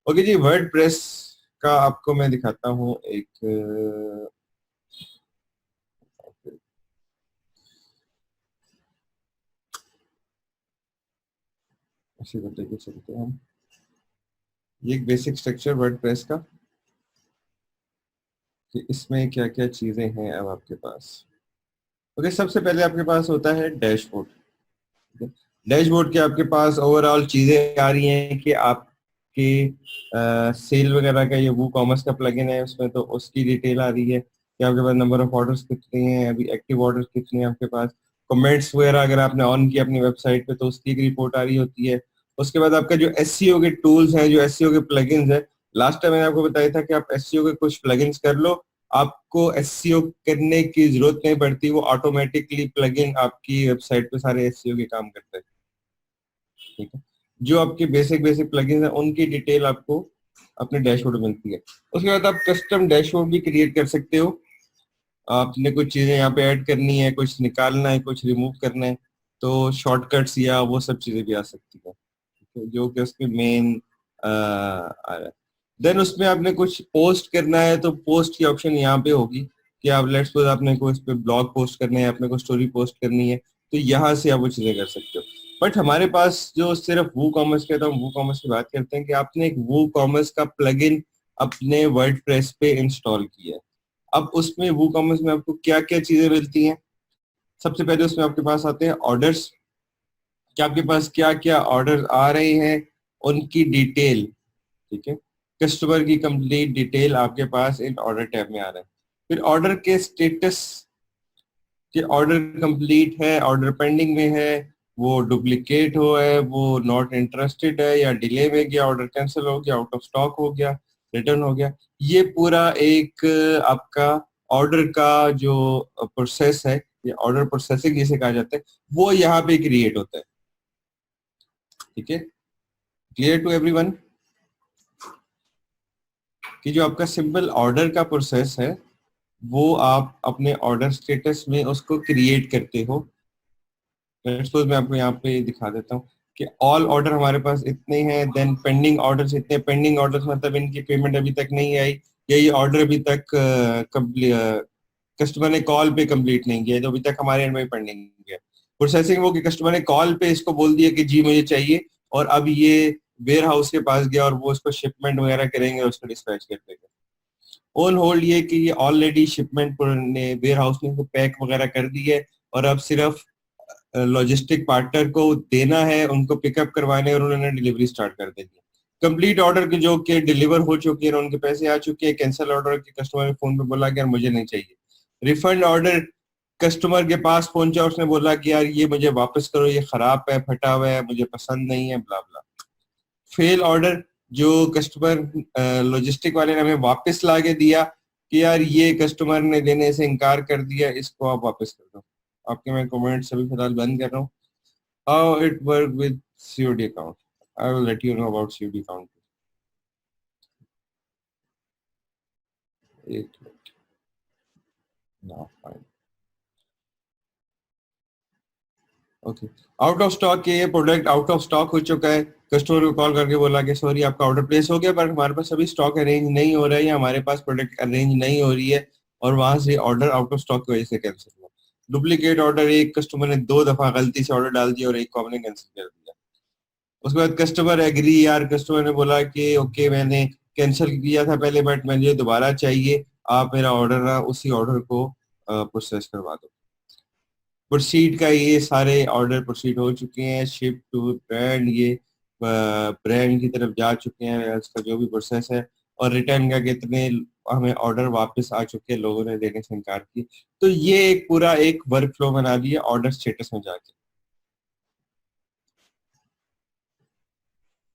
Okay जी, word press का आपको मैं दिखाता हूँ एक इसी को लेके चलते हैं हम। ये एक बेसिक स्ट्रक्चर वर्ड प्रेस का कि इसमें क्या क्या चीजें हैं अब आपके पास। ओके, सबसे पहले आपके पास होता है डैशबोर्ड। डैशबोर्ड के आपके पास ओवरऑल चीजें आ रही हैं कि आपके सेल वगैरह का ये वो कॉमर्स का प्लगइन है उसमें, तो उसकी डिटेल आ रही है कि आपके पास नंबर ऑफ ऑर्डर्स कितने हैं, अभी एक्टिव ऑर्डर्स कितने हैं आपके पास, कमेंट्स वगैरह अगर आपने ऑन किया अपनी वेबसाइट पे तो उसकी एक रिपोर्ट आ रही होती है। उसके बाद आपका जो एसईओ के टूल्स हैं, जो एसईओ के प्लगइन्स है, लास्ट टाइम मैंने आपको बताया था कि आप एसईओ के कुछ प्लगइन्स कर लो, आपको एसईओ करने की जरूरत नहीं पड़ती, वो ऑटोमेटिकली प्लगइन आपकी वेबसाइट पे सारे एसईओ के काम करते हैं। ठीक है, जो आपके बेसिक बेसिक प्लगइन्स हैं उनकी डिटेल आपको अपने डैशबोर्ड में मिलती है। उसके बाद आप कस्टम डैशबोर्ड भी क्रिएट कर सकते हो। आपने कुछ चीजें यहाँ पे ऐड करनी है, कुछ निकालना है, कुछ रिमूव करना है, तो शॉर्टकट्स या वो सब चीजें भी आ सकती है। ठीक है, जो कि उसके मेन आ रहा है। देन उसमें आपने कुछ पोस्ट करना है तो पोस्ट की ऑप्शन यहाँ पे होगी कि आप लेट्स सपोज आपने को इस पे ब्लॉग पोस्ट करना है, आपने को स्टोरी पोस्ट करनी है, तो यहाँ से आप वो चीजें कर सकते हो। बट हमारे पास जो सिर्फ वो कॉमर्स कहता हूँ, वो कॉमर्स की बात करते हैं कि आपने एक वो कॉमर्स का प्लगइन अपने वर्डप्रेस पे इंस्टॉल किया है। अब उसमें वो कॉमर्स में आपको क्या क्या चीजें मिलती हैं। सबसे पहले उसमें आपके पास आते हैं ऑर्डर्स, कि आपके पास क्या क्या ऑर्डर आ रहे हैं उनकी डिटेल। ठीक है, कस्टमर की कंप्लीट डिटेल आपके पास इन ऑर्डर टैब में आ रहा है। फिर ऑर्डर के स्टेटस, कि ऑर्डर कंप्लीट है, ऑर्डर पेंडिंग में है, वो डुप्लीकेट हो है, वो नॉट इंटरेस्टेड है, या डिले में गया, ऑर्डर कैंसिल हो गया, आउट ऑफ स्टॉक हो गया, रिटर्न हो गया। ये पूरा एक आपका ऑर्डर का जो प्रोसेस है, ये ऑर्डर प्रोसेसिंग जिसे कहा जाता है, वो यहाँ पे क्रिएट होता है। ठीक है, क्लियर टू एवरीवन कि जो आपका सिंपल ऑर्डर का प्रोसेस है वो आप अपने ऑर्डर स्टेटस में उसको क्रिएट करते हो। सपोज मैं आपको यहाँ पे दिखा देता हूँ कि ऑल ऑर्डर हमारे पास इतने हैं, देन पेंडिंग ऑर्डर्स इतने। पेंडिंग ऑर्डर्स मतलब इनकी पेमेंट अभी तक नहीं आई, या ये ऑर्डर अभी तक कस्टमर ने कॉल पे कंप्लीट नहीं किया, तो अभी तक हमारे एंड में पेंडिंग है। प्रोसेसिंग वो कि कस्टमर ने कॉल पे इसको बोल दिया कि जी मुझे चाहिए, और अब ये वेयर हाउस के पास गया और वो उसको शिपमेंट वगैरह करेंगे और उसको डिस्पैच कर देंगे। ऑन होल्ड ये कि ये ऑलरेडी शिपमेंट ने वेयर हाउस ने पैक वगैरह कर दी है, और अब सिर्फ लॉजिस्टिक पार्टनर को देना है, उनको पिकअप करवाने, और उन्होंने डिलीवरी स्टार्ट कर देनी है। कंप्लीट ऑर्डर के जो कि डिलीवर हो चुके हैं, उनके पैसे आ चुके हैं। कैंसिल ऑर्डर के कस्टमर ने फोन पे बोला कि यार मुझे नहीं चाहिए। रिफंड ऑर्डर कस्टमर के पास पहुंचा, उसने बोला कि यार ये मुझे वापस करो, ये खराब है, फटा हुआ है, मुझे पसंद नहीं है, ब्ला ब्ला। फेल ऑर्डर, जो कस्टमर लॉजिस्टिक वाले ने हमें वापस ला के दिया कि यार ये कस्टमर ने देने से इनकार कर दिया, इसको आप वापस कर दो। आपके मैं कमेंट्स अभी फिलहाल बंद कर रहा हूँ। How it work with COD account, I will let you know about COD account. एक minute now, fine, okay. Out of stock के, ये प्रोडक्ट आउट ऑफ स्टॉक हो चुका है, कस्टमर को कॉल करके बोला कि सॉरी आपका ऑर्डर प्लेस हो गया पर हमारे पास अभी स्टॉक अरेंज नहीं हो रहा है, या हमारे पास प्रोडक्ट अरेंज नहीं हो रही है, और वहां से ऑर्डर आउट ऑफ स्टॉक की वजह से कैंसिल हुआ। डुप्लीकेट ऑर्डर, एक कस्टमर ने 2 दफा गलती से ऑर्डर डाल दिया और एक को हमने कैंसिल कर दिया। उसके बाद कस्टमर एग्री, यार कस्टमर ने बोला कि ओके मैंने कैंसिल किया था पहले बट मुझे दोबारा चाहिए, आप मेरा ऑर्डर ना उसी ऑर्डर को प्रोसेस करवा दो। प्रोसीड का ये सारे ऑर्डर प्रोसीड हो चुके हैं, शिप टू ब्रांड, ये ब्रांड की तरफ जा चुके हैं, इसका जो भी प्रोसेस है। और रिटर्न का कितने हमें ऑर्डर वापस आ चुके हैं, लोगों ने देने से इनकार किया। तो ये एक पूरा एक वर्क फ्लो बना दिया ऑर्डर स्टेटस में जाके।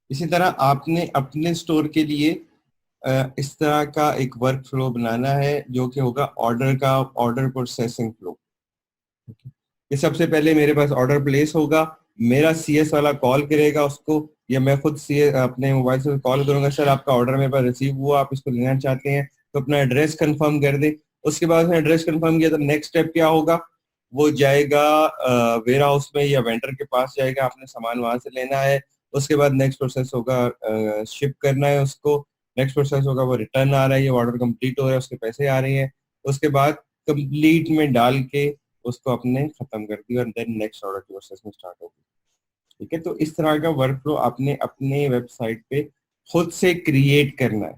इसी तरह आपने अपने स्टोर के लिए इस तरह का एक वर्क फ्लो बनाना है जो कि होगा ऑर्डर का ऑर्डर प्रोसेसिंग फ्लो। ये सबसे पहले मेरे पास ऑर्डर प्लेस होगा, मेरा सीएस वाला कॉल करेगा उसको, या मैं खुद सीएस अपने मोबाइल से कॉल करूंगा, सर आपका ऑर्डर मेरे पास रिसीव हुआ, आप इसको लेना चाहते हैं, तो अपना एड्रेस कंफर्म कर दे। उसके बाद उसने एड्रेस कंफर्म किया तो नेक्स्ट स्टेप क्या होगा, वो जाएगा वेयर हाउस में या वेंडर के पास जाएगा, आपने सामान वहां से लेना है, उसके बाद नेक्स्ट प्रोसेस होगा शिप करना है उसको, नेक्स्ट प्रोसेस होगा वो रिटर्न आ रहा है, ये ऑर्डर कंप्लीट हो रहा है, उसके पैसे आ रहे हैं, उसके बाद कंप्लीट में डाल के उसको अपने खत्म कर दिया और देन नेक्स्ट ऑर्डर की प्रोसेस में स्टार्ट होगी। ठीक है, तो इस तरह का वर्क फ्लो आपने अपने वेबसाइट पे खुद से क्रिएट करना है।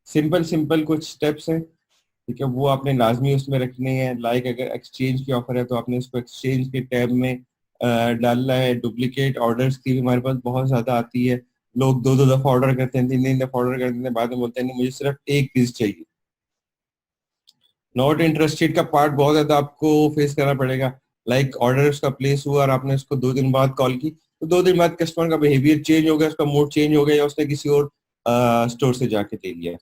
सिंपल सिंपल कुछ स्टेप्स हैं, ठीक है, वो आपने लाजमी उसमें रखने हैं। लाइक अगर एक्सचेंज की ऑफर है तो आपने उसको एक्सचेंज के टैब में डालना है। डुप्लीकेट ऑर्डर्स की भी हमारे पास बहुत ज्यादा आती है, लोग दो दो दफा ऑर्डर करते हैं, तीन तीन दफा ऑर्डर करते हैं, बाद में बोलते हैं नहीं मुझे सिर्फ एक पीस चाहिए। नॉट इंटरेस्टेड का पार्ट बहुत ज्यादा आपको फेस करना पड़ेगा। लाइक ऑर्डर उसका प्लेस हुआ और आपने उसको 2 दिन बाद कॉल की, तो 2 दिन बाद कस्टमर का बिहेवियर चेंज हो गया, उसका मूड चेंज हो गया, या उसने किसी और स्टोर से जाके ले लिया।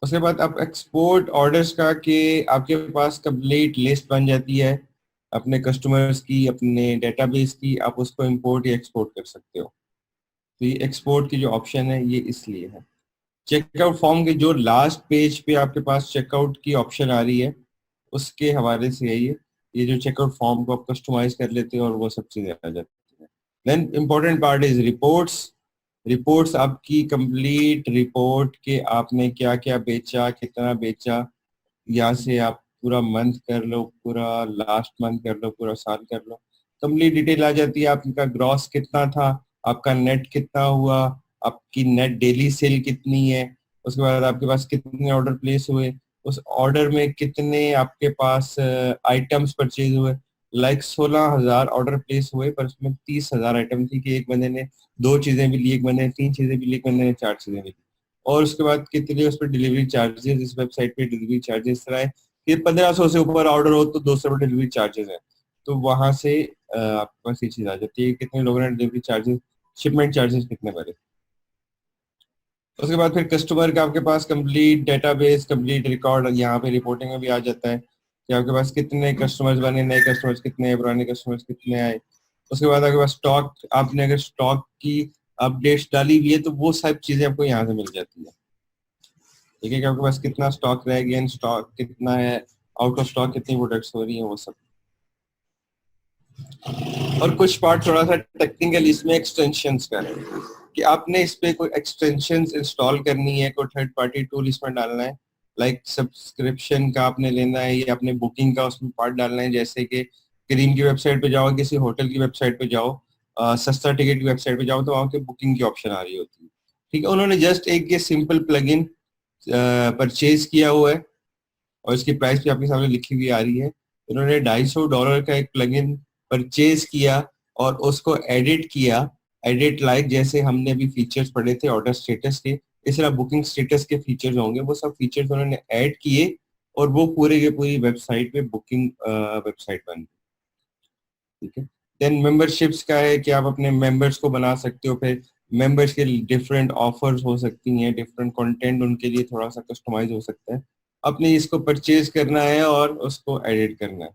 उसके बाद आप एक्सपोर्ट ऑर्डर्स का कि आपके पास कंप्लीट लिस्ट बन जाती है अपने कस्टमर्स की, अपने डेटाबेस की, आप उसको इंपोर्ट या एक्सपोर्ट कर सकते हो। तो ये एक्सपोर्ट की जो ऑप्शन है ये इसलिए है। चेकआउट फॉर्म के जो लास्ट पेज पे आपके पास चेकआउट की ऑप्शन आ रही है उसके हवाले से है ये जो चेकआउट फॉर्म को आप कस्टमाइज कर लेते हो और वो सब चीजें आ जाती हैं। Then important part is reports. Reports आपकी कंप्लीट रिपोर्ट के आपने क्या क्या बेचा, कितना बेचा, यहाँ से आप पूरा मंथ कर लो, पूरा लास्ट मंथ कर लो, पूरा साल कर लो, कंप्लीट डिटेल आ जाती है। आपका ग्रॉस कितना था, आपका नेट कितना हुआ, आपकी नेट डेली सेल कितनी है, उसके बाद आपके पास कितने ऑर्डर प्लेस हुए, उस ऑर्डर में कितने आपके पास आइटम्स परचेज हुए। लाइक 16,000 ऑर्डर प्लेस हुए पर उसमें 30,000 आइटम थी कि एक बंदे ने 2 चीजें भी ली, एक बंदे ने 3 चीजें भी ली, एक बंदे ने 4 चीजें भी ली। और उसके बाद कितने उस पर डिलीवरी चार्जेस, इस वेबसाइट पे डिलीवरी चार्जेस तरह है कि 1500 से ऊपर ऑर्डर हो तो 200 डिलीवरी चार्जेस है। तो वहां से आपके पास ये चीज आ जाती है कितने लोगों ने डिलीवरी चार्जेस, शिपमेंट चार्जेस कितने भरे। उसके बाद फिर कस्टमर का आपके पास कंप्लीट डेटाबेस, कंप्लीट रिकॉर्ड यहाँ पे रिपोर्टिंग में भी आ जाता है कि आपके पास कितने कस्टमर्स बने, नए कस्टमर्स कितने हैं, पुराने कस्टमर्स कितने आए। उसके बाद आपके पास स्टॉक, आपने अगर स्टॉक की अपडेट्स डाली हुई है तो वो सब चीजें आपको यहाँ से मिल जाती है। ठीक है, कि आपके पास कितना स्टॉक रह गया, स्टॉक कितना है, आउट ऑफ स्टॉक कितनी प्रोडक्ट्स हो रही हैं, वो सब। और कुछ पार्ट थोड़ा सा टेक्निकल इसमें एक्सटेंशंस का है कि आपने इस पे कोई एक्सटेंशंस इंस्टॉल करनी है, कोई थर्ड पार्टी टूल इसमें डालना है। लाइक सब्सक्रिप्शन का आपने लेना है या अपने बुकिंग का उसमें पार्ट डालना है। जैसे कि करीम की वेबसाइट पे जाओ, किसी होटल की वेबसाइट पे जाओ, सस्ता टिकट की वेबसाइट पे जाओ तो वहाँ पे बुकिंग की ऑप्शन आ रही होती है। ठीक है, उन्होंने जस्ट एक ये सिंपल प्लगइन परचेज किया हुआ है और इसकी प्राइस भी आपके सामने लिखी हुई आ रही है। उन्होंने $250 का एक प्लगइन परचेज किया और उसको एडिट किया। एडिट लाइक जैसे हमने अभी फीचर्स पढ़े थे ऑर्डर स्टेटस के, इस तरह बुकिंग स्टेटस के फीचर्स होंगे, वो सब फीचर्स उन्होंने ऐड किए और वो पूरे के पूरी वेबसाइट पे बुकिंग वेबसाइट बन गई। ठीक है, देन मेंबरशिप्स का है कि आप अपने मेंबर्स को बना सकते हो, फिर मेंबर्स के डिफरेंट ऑफर्स हो सकती हैं, डिफरेंट कंटेंट उनके लिए थोड़ा सा कस्टमाइज हो सकता है। अपने इसको परचेज करना है और उसको एडिट करना है।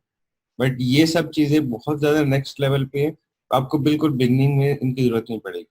बट ये सब चीजें बहुत ज्यादा नेक्स्ट लेवल पे है, आपको बिल्कुल बिगनिंग में इनकी जरूरत नहीं पड़ेगी।